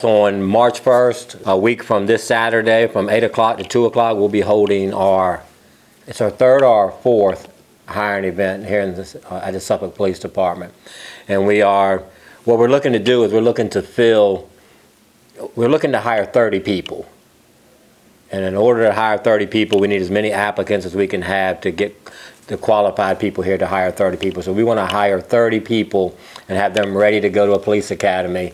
On March 1st, a week from this Saturday, from 8 o'clock to 2 o'clock, we'll be holding it's our third or fourth hiring event here in at the Suffolk Police Department. And what we're looking to do is we're looking to hire 30 people. And in order to hire 30 people, we need as many applicants as we can have to get the qualified people here to hire 30 people. So we want to hire 30 people and have them ready to go to a police academy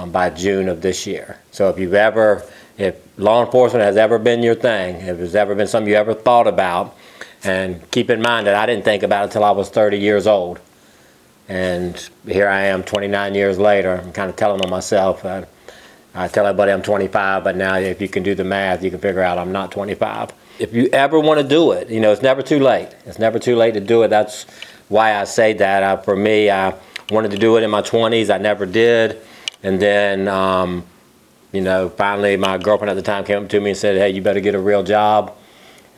by June of this year. So if law enforcement has ever been your thing, if it's ever been something you ever thought about, and keep in mind that I didn't think about it until I was 30 years old. And here I am 29 years later, I'm kind of telling on myself. I tell everybody I'm 25, but now if you can do the math, you can figure out I'm not 25. If you ever want to do it, it's never too late. It's never too late to do it. That's why I say that. For me, I wanted to do it in my 20s. I never did. And then, finally my girlfriend at the time came up to me and said, hey, you better get a real job.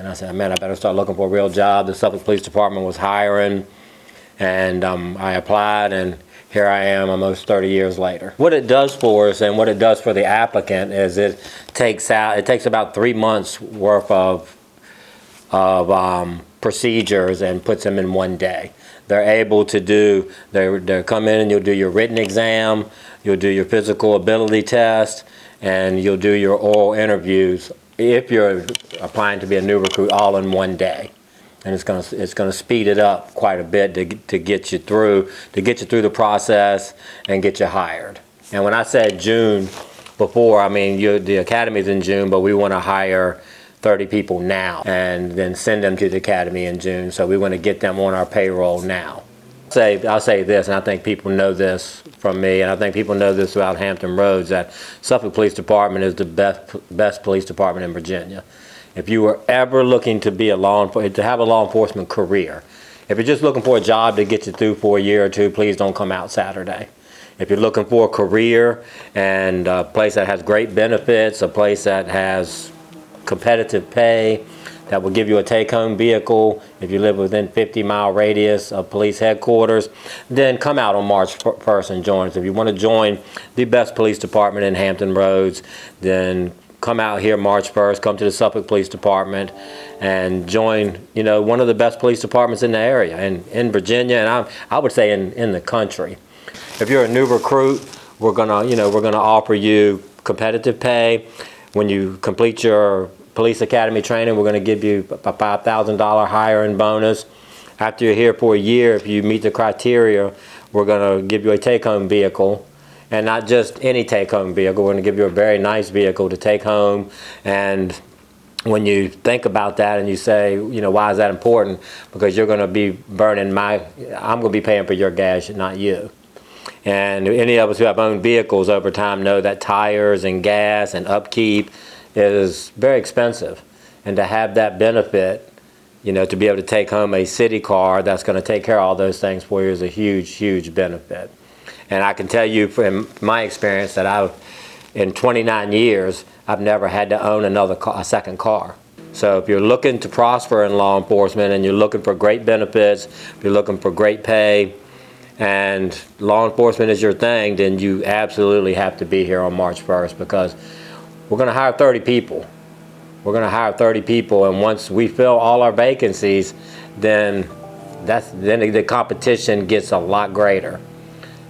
And I said, man, I better start looking for a real job. The Suffolk Police Department was hiring, and I applied, and here I am almost 30 years later. What it does for us and what it does for the applicant is it takes about 3 months worth of procedures and puts them in one day. They're able to they come in and you'll do your written exam, you'll do your physical ability test, and you'll do your oral interviews if you're applying to be a new recruit all in one day. And it's gonna speed it up quite a bit to get you through the process and get you hired. And when I said June before, I mean the academy's in June, but we want to hire 30 people now and then send them to the academy in June. So we want to get them on our payroll now. I'll say this, and I think people know this from me, and I think people know this throughout Hampton Roads, that Suffolk Police Department is the best police department in Virginia. If you were ever looking to have a law enforcement career, if you're just looking for a job to get you through for a year or two, please don't come out Saturday. If you're looking for a career and a place that has great benefits, a place that has competitive pay, that will give you a take-home vehicle if you live within 50-mile radius of police headquarters, then come out on March 1st and join us. If you want to join the best police department in Hampton Roads, then come out here March 1st, come to the Suffolk Police Department and join, one of the best police departments in the area and in Virginia, and I would say in the country. If you're a new recruit, we're gonna offer you competitive pay. When you complete your police academy training, we're going to give you a $5,000 hiring bonus. After you're here for a year, if you meet the criteria, we're going to give you a take-home vehicle. And not just any take-home vehicle, we're going to give you a very nice vehicle to take home. And when you think about that and you say, why is that important? Because you're going to be I'm going to be paying for your gas, not you. And any of us who have owned vehicles over time know that tires and gas and upkeep is very expensive. And to have that benefit, to be able to take home a city car that's going to take care of all those things for you is a huge, huge benefit. And I can tell you from my experience that in 29 years, I've never had to own a second car. So if you're looking to prosper in law enforcement and you're looking for great benefits, if you're looking for great pay, and law enforcement is your thing, then you absolutely have to be here on March 1st, because we're going to hire 30 people. We're going to hire 30 people, and once we fill all our vacancies, then the competition gets a lot greater.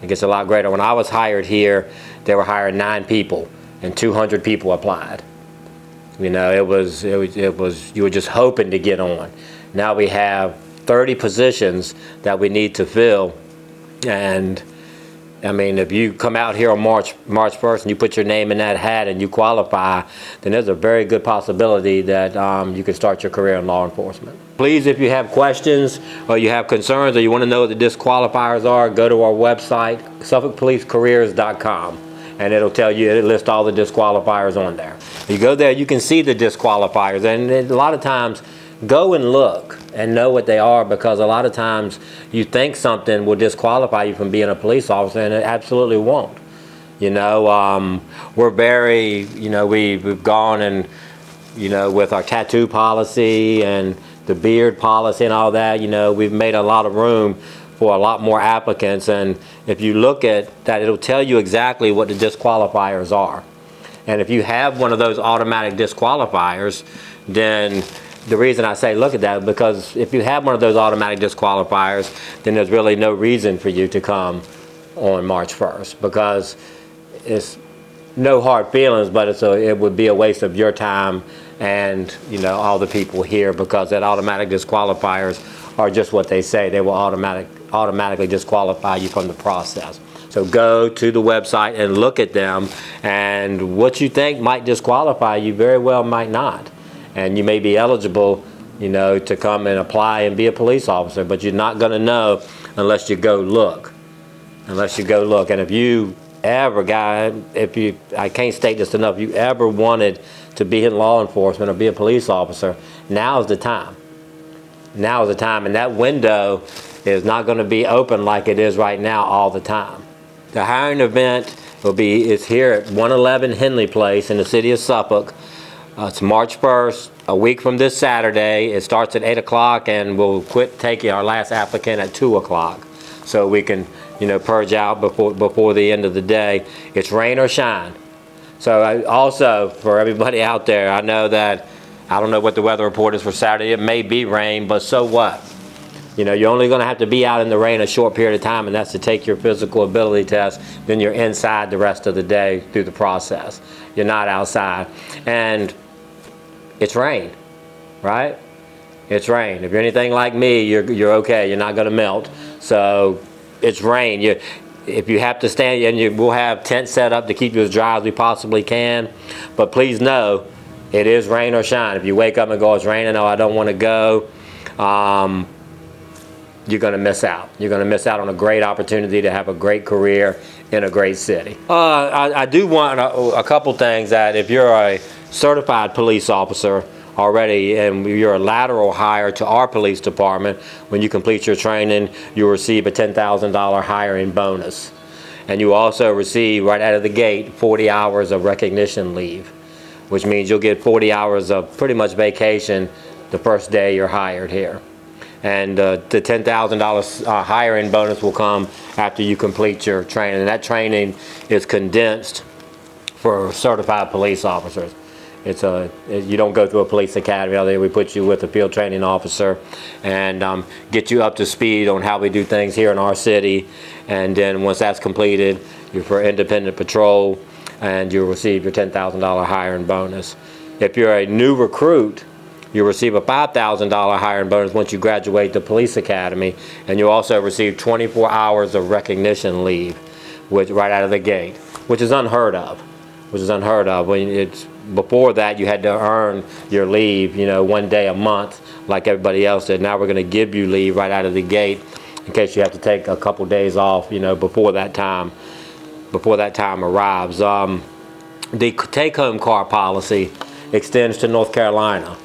It gets a lot greater. When I was hired here, they were hiring 9 people, and 200 people applied. It was you were just hoping to get on. Now we have 30 positions that we need to fill. And I mean, if you come out here on March 1st and you put your name in that hat and you qualify, then there's a very good possibility that you can start your career in law enforcement. Please, if you have questions or you have concerns or you want to know what the disqualifiers are, go to our website, SuffolkPoliceCareers.com, and it'll list all the disqualifiers on there. You go there, you can see the disqualifiers, and a lot of times, go and look and know what they are, because a lot of times you think something will disqualify you from being a police officer, and it absolutely won't. We're very, we've gone and, with our tattoo policy and the beard policy and all that, we've made a lot of room for a lot more applicants, and if you look at that, it'll tell you exactly what the disqualifiers are. And if you have one of those automatic disqualifiers, then the reason I say look at that, because if you have one of those automatic disqualifiers, then there's really no reason for you to come on March 1st, because it's no hard feelings, but it would be a waste of your time and, you know, all the people here, because that automatic disqualifiers are just what they say. They will automatically disqualify you from the process. So go to the website and look at them, and what you think might disqualify you very well might not. And you may be eligible, you know, to come and apply and be a police officer, but you're not going to know unless you go look. Unless you go look. And if you ever, I can't state this enough, if you ever wanted to be in law enforcement or be a police officer, now's the time. Now's the time, and that window is not going to be open like it is right now all the time. The hiring event is here at 111 Henley Place in the city of Suffolk. It's March 1st, a week from this Saturday. It starts at 8 o'clock, and we'll quit taking our last applicant at 2 o'clock, so we can, you know, purge out before the end of the day. It's rain or shine. So also, for everybody out there, I know that, I don't know what the weather report is for Saturday. It may be rain, but so what? You know, you're only going to have to be out in the rain a short period of time, and that's to take your physical ability test. Then you're inside the rest of the day through the process. You're not outside. And it's rain, right? It's rain. If you're anything like me, you're okay. You're not going to melt. So it's rain. If you have to stand, and we'll have tents set up to keep you as dry as we possibly can. But please know, it is rain or shine. If you wake up and go, it's raining, oh, I don't want to go, you're going to miss out. You're going to miss out on a great opportunity to have a great career in a great city. I do want a couple things, that if you're a certified police officer already and you're a lateral hire to our police department, when you complete your training, you'll receive a $10,000 hiring bonus. And you also receive, right out of the gate, 40 hours of recognition leave, which means you'll get 40 hours of pretty much vacation the first day you're hired here. And the $10,000 hiring bonus will come after you complete your training. And that training is condensed for certified police officers. You don't go through a police academy. We put you with a field training officer and get you up to speed on how we do things here in our city. And then once that's completed, you're for independent patrol, and you'll receive your $10,000 hiring bonus. If you're a new recruit, you'll receive a $5,000 hiring bonus once you graduate the police academy, and you'll also receive 24 hours of recognition leave, right out of the gate, which is unheard of. Before that, you had to earn your leave, you know, 1 day a month like everybody else did. Now we're going to give you leave right out of the gate in case you have to take a couple days off, you know, before that time arrives. The take-home car policy extends to North Carolina.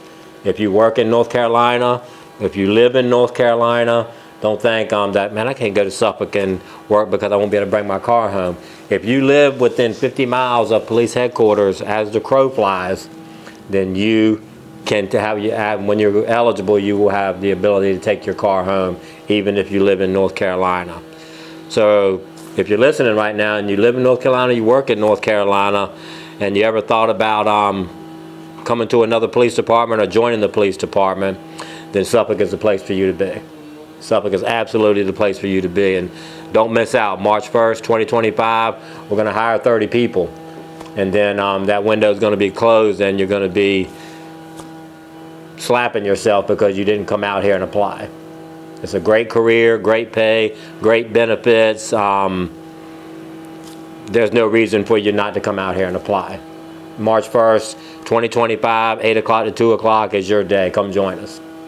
If you work in North Carolina, if you live in North Carolina, don't think that, man, I can't go to Suffolk and work because I won't be able to bring my car home. If you live within 50 miles of police headquarters as the crow flies, then you can when you're eligible, you will have the ability to take your car home, even if you live in North Carolina. So if you're listening right now and you live in North Carolina, you work in North Carolina, and you ever thought about coming to another police department or joining the police department, then Suffolk is the place for you to be. Suffolk is absolutely the place for you to be. And don't miss out. March 1st, 2025, we're going to hire 30 people. And then that window is going to be closed, and you're going to be slapping yourself because you didn't come out here and apply. It's a great career, great pay, great benefits. There's no reason for you not to come out here and apply. March 1st, 2025, 8 o'clock to 2 o'clock is your day. Come join us.